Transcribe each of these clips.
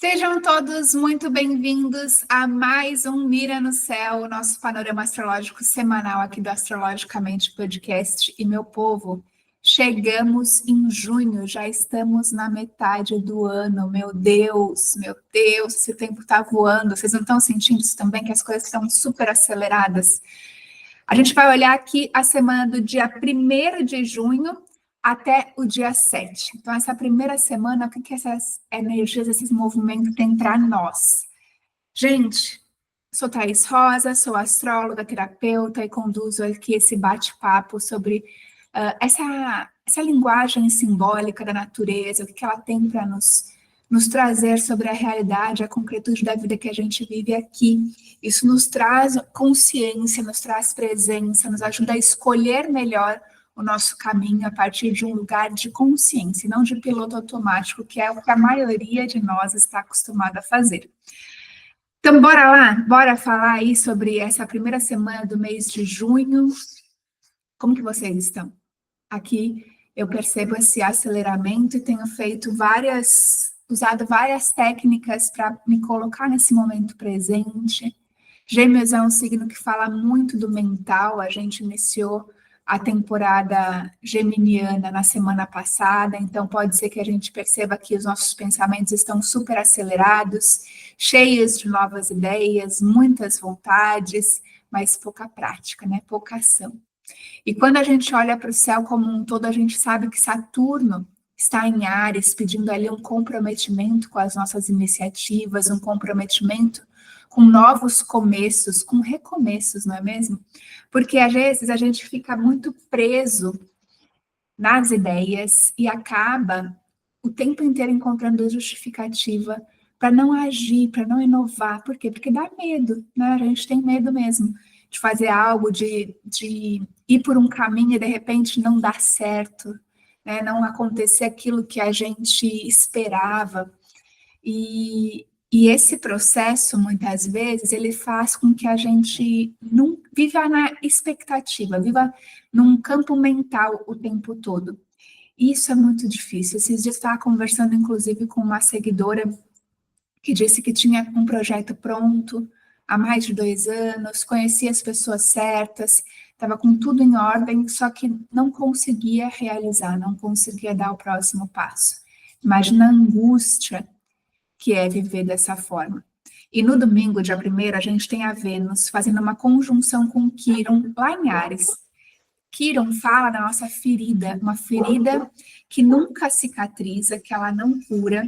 Sejam todos muito bem-vindos a mais um Mira no Céu, o nosso panorama astrológico semanal aqui do Astrologicamente Podcast. E meu povo, chegamos em junho, já estamos na metade do ano. Meu Deus, esse tempo está voando. Vocês não estão sentindo isso também, que as coisas estão super aceleradas? A gente vai olhar aqui a semana do dia 1º de junho até o dia 7. Então, essa primeira semana, o que essas energias, esses movimentos têm para nós? Gente, sou Thaís Rosa, sou astróloga, terapeuta e conduzo aqui esse bate-papo sobre essa linguagem simbólica da natureza, o que ela tem para nos trazer sobre a realidade, a concretude da vida que a gente vive aqui. Isso nos traz consciência, nos traz presença, nos ajuda a escolher melhor o nosso caminho a partir de um lugar de consciência, não de piloto automático, que é o que a maioria de nós está acostumada a fazer. Então, bora lá? Bora falar aí sobre essa primeira semana do mês de junho. Como que vocês estão? Aqui eu percebo esse aceleramento e tenho usado várias técnicas para me colocar nesse momento presente. Gêmeos é um signo que fala muito do mental. A gente iniciou a temporada geminiana na semana passada, então pode ser que a gente perceba que os nossos pensamentos estão super acelerados, cheios de novas ideias, muitas vontades, mas pouca prática, né? Pouca ação. E quando a gente olha para o céu como um todo, a gente sabe que Saturno está em Áries, pedindo ali um comprometimento com as nossas iniciativas, um comprometimento com novos começos, com recomeços, não é mesmo? Porque às vezes a gente fica muito preso nas ideias e acaba o tempo inteiro encontrando justificativa para não agir, para não inovar. Por quê? Porque dá medo, né? A gente tem medo mesmo de fazer algo, de ir por um caminho e de repente não dar certo, né? Não acontecer aquilo que a gente esperava. E esse processo, muitas vezes, ele faz com que a gente não viva na expectativa, viva num campo mental o tempo todo. Isso é muito difícil. Esses dias eu estava conversando, inclusive, com uma seguidora que disse que tinha um projeto pronto há mais de 2 anos, conhecia as pessoas certas, estava com tudo em ordem, só que não conseguia realizar, não conseguia dar o próximo passo. Imagina a angústia que é viver dessa forma. E no domingo, dia 1º, a gente tem a Vênus fazendo uma conjunção com Quirón lá em Áries. Quirón fala da nossa ferida, uma ferida que nunca cicatriza, que ela não cura,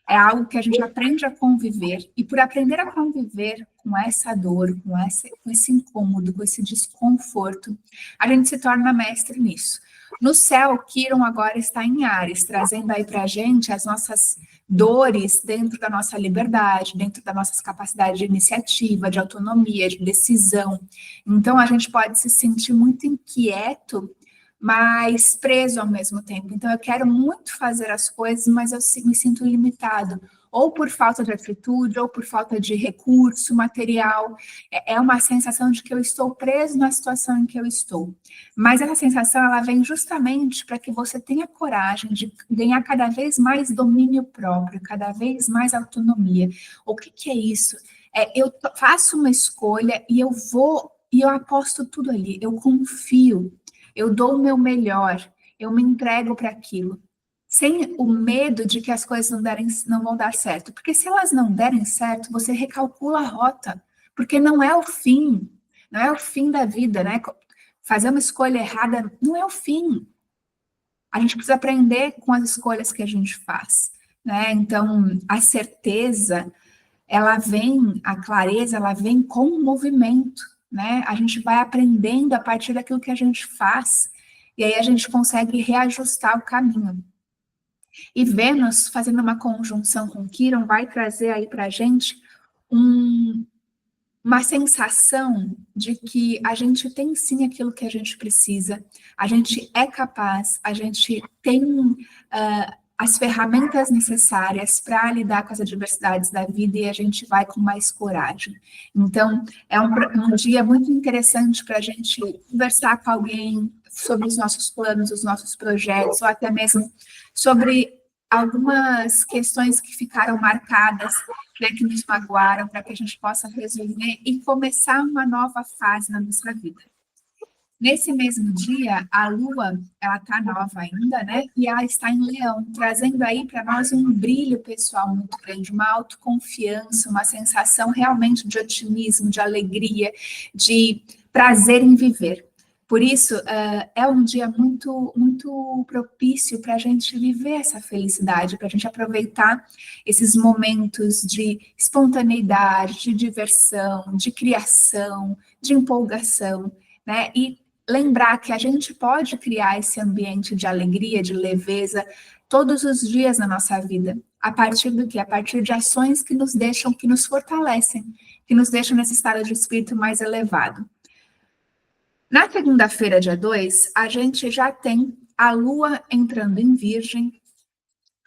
é algo que a gente aprende a conviver, e por aprender a conviver com essa dor, com esse incômodo, com esse desconforto, a gente se torna mestre nisso. No céu, Quirón agora está em Áries, trazendo aí para a gente as nossas dores dentro da nossa liberdade, dentro das nossas capacidades de iniciativa, de autonomia, de decisão. Então, a gente pode se sentir muito inquieto, mas preso ao mesmo tempo. Então, eu quero muito fazer as coisas, mas eu me sinto limitado, ou por falta de atitude, ou por falta de recurso, material. É uma sensação de que eu estou preso na situação em que eu estou. Mas essa sensação, ela vem justamente para que você tenha coragem de ganhar cada vez mais domínio próprio, cada vez mais autonomia. O que é isso? Eu faço uma escolha e eu aposto tudo ali, eu confio. Eu dou o meu melhor, eu me entrego para aquilo, sem o medo de que as coisas não vão dar certo. Porque se elas não derem certo, você recalcula a rota, porque não é o fim da vida, né? Fazer uma escolha errada não é o fim. A gente precisa aprender com as escolhas que a gente faz, né? Então, a certeza, a clareza, ela vem com o movimento, né? A gente vai aprendendo a partir daquilo que a gente faz, e aí a gente consegue reajustar o caminho. E Vênus, fazendo uma conjunção com Quirón, vai trazer aí para a gente uma sensação de que a gente tem sim aquilo que a gente precisa, a gente é capaz, a gente tem as ferramentas necessárias para lidar com as adversidades da vida, e a gente vai com mais coragem. Então, é um dia muito interessante para a gente conversar com alguém sobre os nossos planos, os nossos projetos, ou até mesmo sobre algumas questões que ficaram marcadas, né, que nos magoaram, para que a gente possa resolver e começar uma nova fase na nossa vida. Nesse mesmo dia, a Lua, ela está nova ainda, né? E ela está em Leão, trazendo aí para nós um brilho pessoal muito grande, uma autoconfiança, uma sensação realmente de otimismo, de alegria, de prazer em viver. Por isso, é um dia muito, muito propício para a gente viver essa felicidade, para a gente aproveitar esses momentos de espontaneidade, de diversão, de criação, de empolgação, né? E lembrar que a gente pode criar esse ambiente de alegria, de leveza, todos os dias na nossa vida. A partir do quê? A partir de ações que nos deixam, que nos fortalecem, que nos deixam nesse estado de espírito mais elevado. Na segunda-feira, dia 2, a gente já tem a Lua entrando em Virgem,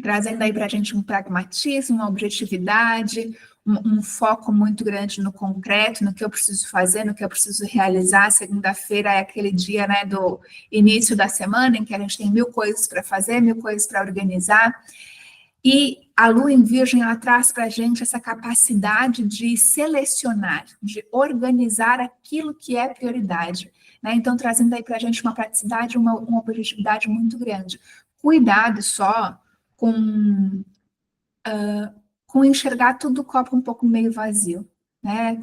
trazendo aí para a gente um pragmatismo, uma objetividade, um foco muito grande no concreto, no que eu preciso fazer, no que eu preciso realizar. Segunda-feira é aquele dia, né, do início da semana, em que a gente tem 1000 coisas para fazer, 1000 coisas para organizar. E a Lua em Virgem, ela traz para a gente essa capacidade de selecionar, de organizar aquilo que é prioridade, né? Então, trazendo aí para a gente uma praticidade, uma objetividade muito grande. Cuidado só com enxergar tudo o copo um pouco meio vazio, né?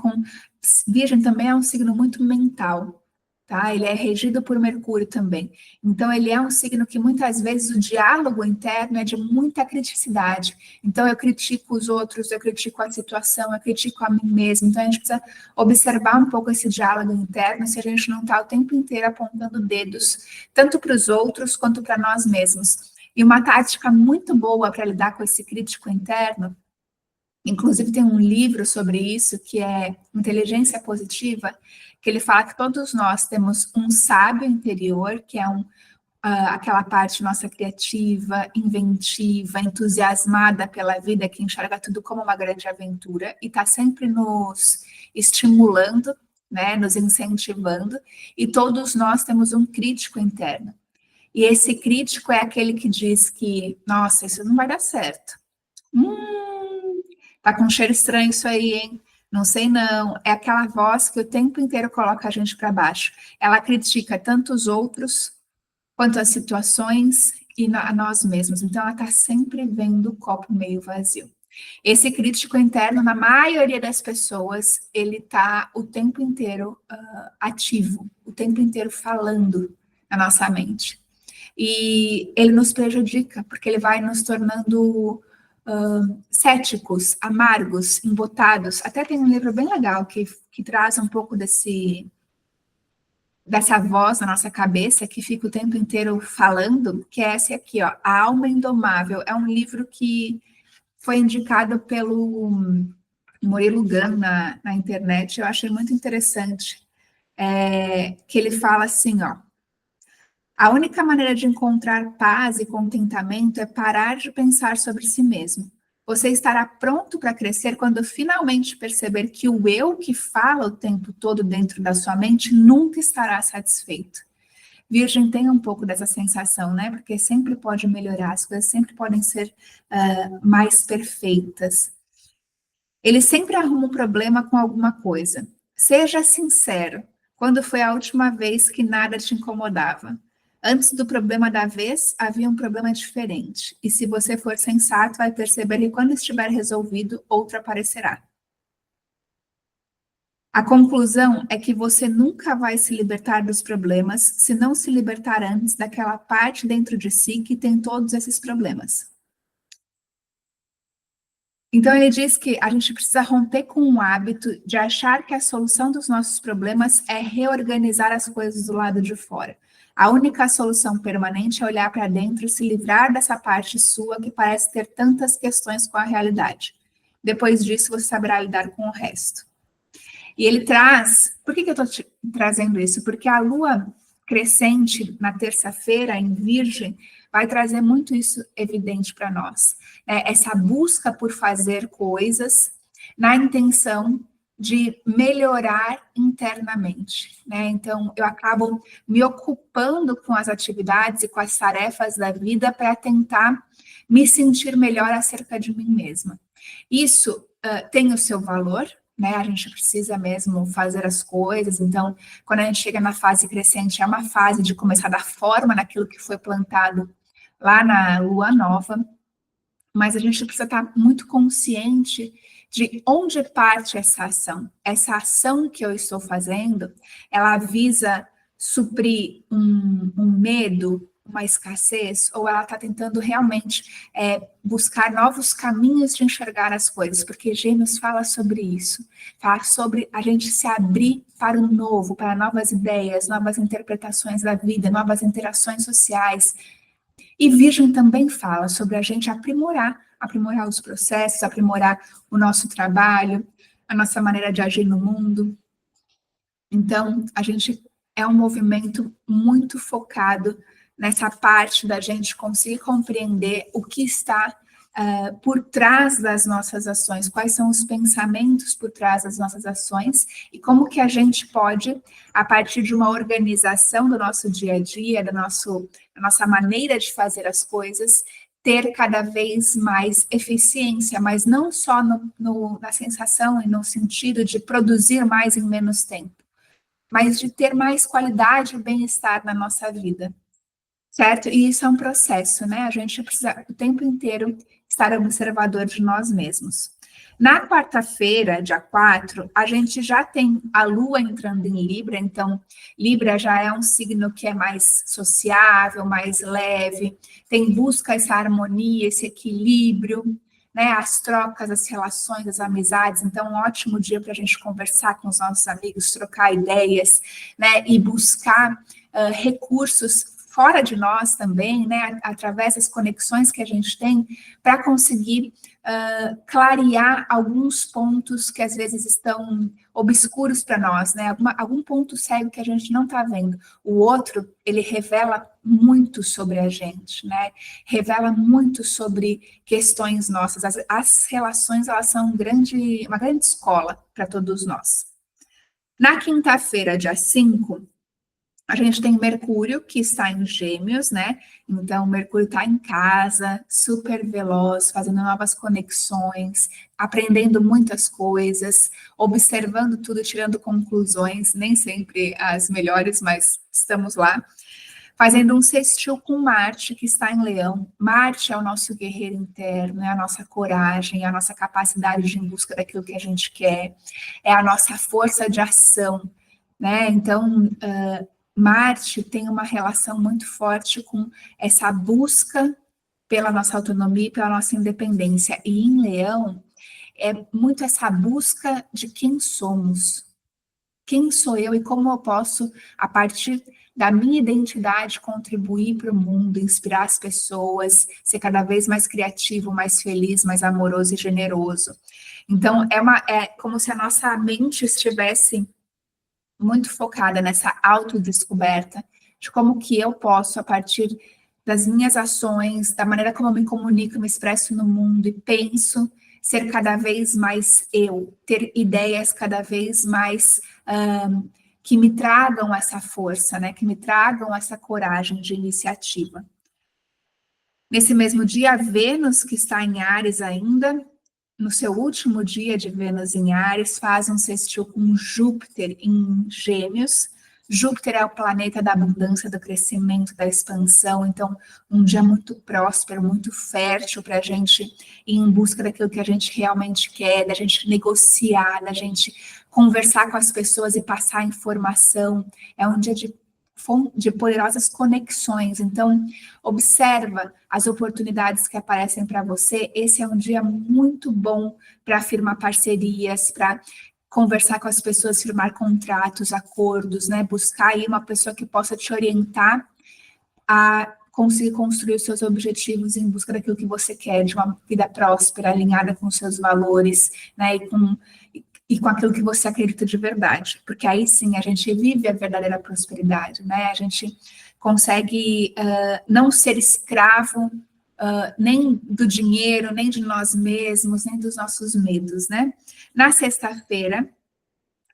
Virgem também é um signo muito mental, tá? Ele é regido por Mercúrio também. Então, ele é um signo que muitas vezes o diálogo interno é de muita criticidade. Então, eu critico os outros, eu critico a situação, eu critico a mim mesmo. Então, a gente precisa observar um pouco esse diálogo interno, se a gente não está o tempo inteiro apontando dedos, tanto para os outros quanto para nós mesmos. E uma tática muito boa para lidar com esse crítico interno, inclusive tem um livro sobre isso, que é Inteligência Positiva, que ele fala que todos nós temos um sábio interior, que é aquela parte nossa criativa, inventiva, entusiasmada pela vida, que enxerga tudo como uma grande aventura e está sempre nos estimulando, né, nos incentivando, e todos nós temos um crítico interno. E esse crítico é aquele que diz que, nossa, isso não vai dar certo. Tá com um cheiro estranho isso aí, hein? Não sei não. É aquela voz que o tempo inteiro coloca a gente para baixo. Ela critica tanto os outros, quanto as situações e a nós mesmos. Então, ela está sempre vendo o copo meio vazio. Esse crítico interno, na maioria das pessoas, ele está o tempo inteiro ativo, o tempo inteiro falando na nossa mente. E ele nos prejudica, porque ele vai nos tornando céticos, amargos, embotados. Até tem um livro bem legal que traz um pouco dessa voz na nossa cabeça que fica o tempo inteiro falando, que é esse aqui, ó, A Alma Indomável. É um livro que foi indicado pelo Murilo Gun na internet. Eu achei muito interessante, que ele fala assim, ó, a única maneira de encontrar paz e contentamento é parar de pensar sobre si mesmo. Você estará pronto para crescer quando finalmente perceber que o eu que fala o tempo todo dentro da sua mente nunca estará satisfeito. Virgem tem um pouco dessa sensação, né? Porque sempre pode melhorar, as coisas sempre podem ser mais perfeitas. Ele sempre arruma um problema com alguma coisa. Seja sincero. Quando foi a última vez que nada te incomodava? Antes do problema da vez, havia um problema diferente. E se você for sensato, vai perceber que quando estiver resolvido, outro aparecerá. A conclusão é que você nunca vai se libertar dos problemas se não se libertar antes daquela parte dentro de si que tem todos esses problemas. Então, ele diz que a gente precisa romper com o hábito de achar que a solução dos nossos problemas é reorganizar as coisas do lado de fora. A única solução permanente é olhar para dentro e se livrar dessa parte sua que parece ter tantas questões com a realidade. Depois disso, você saberá lidar com o resto. E ele traz... Por que eu estou trazendo isso? Porque a Lua crescente na terça-feira, em Virgem, vai trazer muito isso evidente para nós. Essa busca por fazer coisas na intenção de melhorar internamente, né? Então, eu acabo me ocupando com as atividades e com as tarefas da vida para tentar me sentir melhor acerca de mim mesma. Isso tem o seu valor, né? A gente precisa mesmo fazer as coisas. Então, quando a gente chega na fase crescente, é uma fase de começar a dar forma naquilo que foi plantado lá na lua nova, mas a gente precisa estar muito consciente de onde parte essa ação. Essa ação que eu estou fazendo, ela visa suprir um medo, uma escassez, ou ela está tentando realmente buscar novos caminhos de enxergar as coisas, porque Gêmeos fala sobre isso, fala sobre a gente se abrir para o novo, para novas ideias, novas interpretações da vida, novas interações sociais. E Virgem também fala sobre a gente aprimorar os processos, aprimorar o nosso trabalho, a nossa maneira de agir no mundo. Então, a gente é um movimento muito focado nessa parte da gente conseguir compreender o que está por trás das nossas ações, quais são os pensamentos por trás das nossas ações e como que a gente pode, a partir de uma organização do nosso dia a dia, da nossa maneira de fazer as coisas, ter cada vez mais eficiência, mas não só na sensação e no sentido de produzir mais em menos tempo, mas de ter mais qualidade e bem-estar na nossa vida. Certo? E isso é um processo, né? A gente precisa o tempo inteiro estar observador de nós mesmos. Na quarta-feira, dia 4, a gente já tem a Lua entrando em Libra, então Libra já é um signo que é mais sociável, mais leve, busca essa harmonia, esse equilíbrio, né? As trocas, as relações, as amizades. Então, um ótimo dia para a gente conversar com os nossos amigos, trocar ideias, né? E buscar recursos fora de nós também, né, através das conexões que a gente tem, para conseguir clarear alguns pontos que às vezes estão obscuros para nós, né, algum ponto cego que a gente não está vendo. O outro, ele revela muito sobre a gente, né, revela muito sobre questões nossas. As relações, elas são uma grande escola para todos nós. Na quinta-feira, dia 5, a gente tem Mercúrio, que está em Gêmeos, né? Então, Mercúrio está em casa, super veloz, fazendo novas conexões, aprendendo muitas coisas, observando tudo, tirando conclusões, nem sempre as melhores, mas estamos lá. Fazendo um sextil com Marte, que está em Leão. Marte é o nosso guerreiro interno, é a nossa coragem, é a nossa capacidade de ir em busca daquilo que a gente quer, é a nossa força de ação, né? Então, Marte tem uma relação muito forte com essa busca pela nossa autonomia e pela nossa independência. E em Leão, é muito essa busca de quem somos. Quem sou eu e como eu posso, a partir da minha identidade, contribuir para o mundo, inspirar as pessoas, ser cada vez mais criativo, mais feliz, mais amoroso e generoso. Então, é como se a nossa mente estivesse muito focada nessa autodescoberta de como que eu posso, a partir das minhas ações, da maneira como eu me comunico, me expresso no mundo e penso, ser cada vez mais eu, ter ideias cada vez mais que me tragam essa força, né? Que me tragam essa coragem de iniciativa. Nesse mesmo dia, Vênus, que está em Áries ainda, no seu último dia de Vênus em Áries, faz um sextil com Júpiter em Gêmeos. Júpiter é o planeta da abundância, do crescimento, da expansão, então um dia muito próspero, muito fértil para a gente ir em busca daquilo que a gente realmente quer, da gente negociar, da gente conversar com as pessoas e passar informação. É um dia de poderosas conexões. Então, observa as oportunidades que aparecem para você. Esse é um dia muito bom para firmar parcerias, para conversar com as pessoas, firmar contratos, acordos, né? Buscar aí uma pessoa que possa te orientar a conseguir construir os seus objetivos em busca daquilo que você quer, de uma vida próspera, alinhada com os seus valores, né? E com aquilo que você acredita de verdade, porque aí sim a gente vive a verdadeira prosperidade, né? A gente consegue não ser escravo nem do dinheiro, nem de nós mesmos, nem dos nossos medos, né? Na sexta-feira,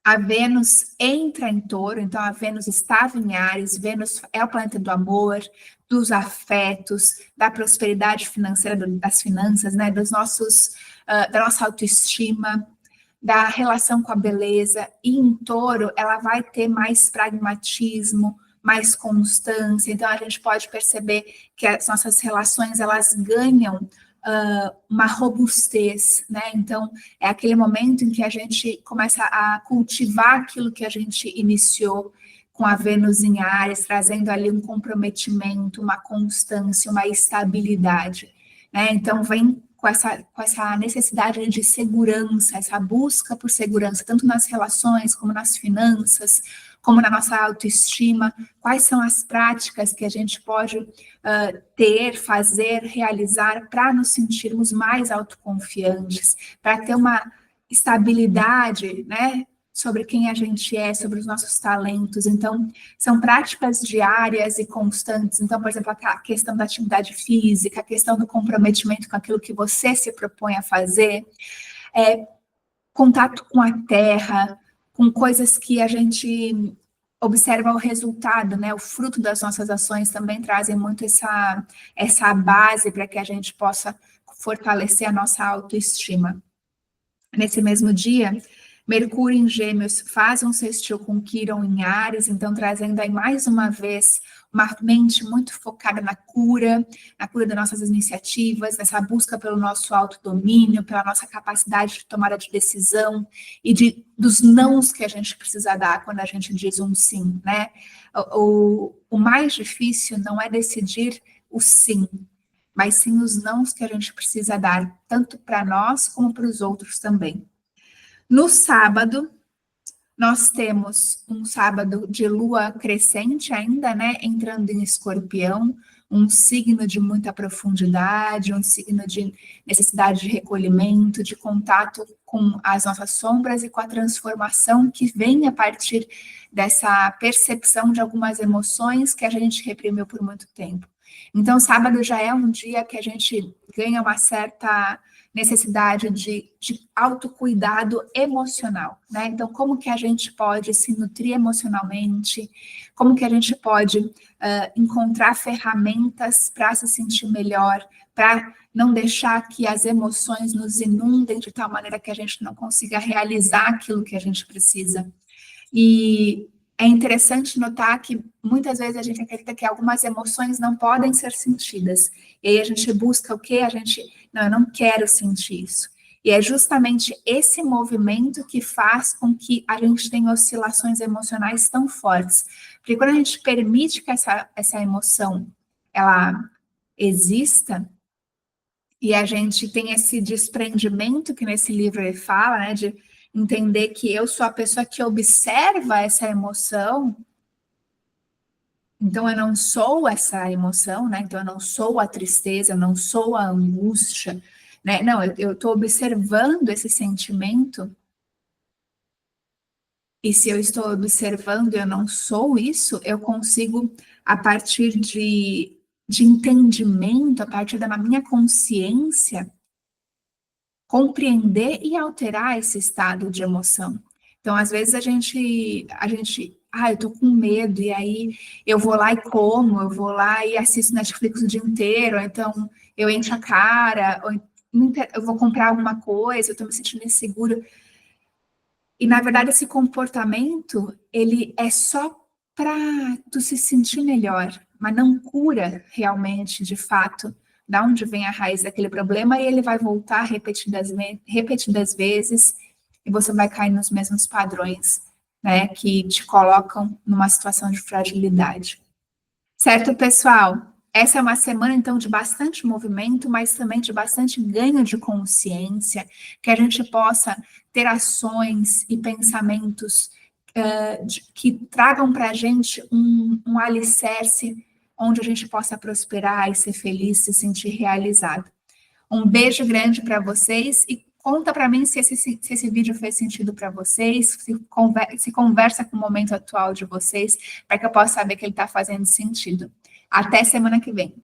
A Vênus entra em Touro, então a Vênus estava em Áries. Vênus é o planeta do amor, dos afetos, da prosperidade financeira, das finanças, né, dos nossos, da nossa autoestima, da relação com a beleza. E em Touro, ela vai ter mais pragmatismo, mais constância. Então, a gente pode perceber que as nossas relações, elas ganham uma robustez, né? Então, é aquele momento em que a gente começa a cultivar aquilo que a gente iniciou com a Vênus em Áries, trazendo ali um comprometimento, uma constância, uma estabilidade, né? Então, vem com essa necessidade de segurança, essa busca por segurança, tanto nas relações, como nas finanças, como na nossa autoestima. Quais são as práticas que a gente pode ter, fazer, realizar para nos sentirmos mais autoconfiantes, para ter uma estabilidade, né, sobre quem a gente é, sobre os nossos talentos. Então, são práticas diárias e constantes. Então, por exemplo, a questão da atividade física, a questão do comprometimento com aquilo que você se propõe a fazer, contato com a terra, com coisas que a gente observa o resultado, né? O fruto das nossas ações também trazem muito essa base para que a gente possa fortalecer a nossa autoestima. Nesse mesmo dia, Mercúrio em Gêmeos faz um sextil com Quirón em Áries, então trazendo aí mais uma vez uma mente muito focada na cura das nossas iniciativas, nessa busca pelo nosso autodomínio, pela nossa capacidade de tomada de decisão e dos nãos que a gente precisa dar quando a gente diz um sim, né? O mais difícil não é decidir o sim, mas sim os nãos que a gente precisa dar, tanto para nós como para os outros também. No sábado, nós temos um sábado de lua crescente ainda, né? Entrando em Escorpião, um signo de muita profundidade, um signo de necessidade de recolhimento, de contato com as nossas sombras e com a transformação que vem a partir dessa percepção de algumas emoções que a gente reprimiu por muito tempo. Então, sábado já é um dia que a gente ganha uma certa necessidade de autocuidado emocional, né? Então, como que a gente pode se nutrir emocionalmente? Como que a gente pode encontrar ferramentas para se sentir melhor, para não deixar que as emoções nos inundem de tal maneira que a gente não consiga realizar aquilo que a gente precisa? E é interessante notar que muitas vezes a gente acredita que algumas emoções não podem ser sentidas. E aí a gente busca o quê? Não, eu não quero sentir isso. E é justamente esse movimento que faz com que a gente tenha oscilações emocionais tão fortes. Porque quando a gente permite que essa emoção, ela exista, e a gente tem esse desprendimento que nesse livro ele fala, né, de entender que eu sou a pessoa que observa essa emoção, então eu não sou essa emoção, né? Então eu não sou a tristeza, eu não sou a angústia, né? Não, eu estou observando esse sentimento, e se eu estou observando e eu não sou isso, eu consigo, a partir de entendimento, a partir da minha consciência, compreender e alterar esse estado de emoção. Então, às vezes eu tô com medo, e aí eu vou lá e como, eu vou lá e assisto Netflix o dia inteiro, ou então eu encho a cara, ou eu vou comprar alguma coisa, eu tô me sentindo insegura. E, na verdade, esse comportamento, ele é só para tu se sentir melhor, mas não cura realmente, de fato, da onde vem a raiz daquele problema, e ele vai voltar repetidas vezes, e você vai cair nos mesmos padrões, né, que te colocam numa situação de fragilidade. Certo, pessoal? Essa é uma semana, então, de bastante movimento, mas também de bastante ganho de consciência, que a gente possa ter ações e pensamentos que tragam para a gente um alicerce onde a gente possa prosperar e ser feliz, se sentir realizado. Um beijo grande para vocês e conta para mim se esse vídeo fez sentido para vocês, se conversa com o momento atual de vocês, para que eu possa saber que ele está fazendo sentido. Até semana que vem.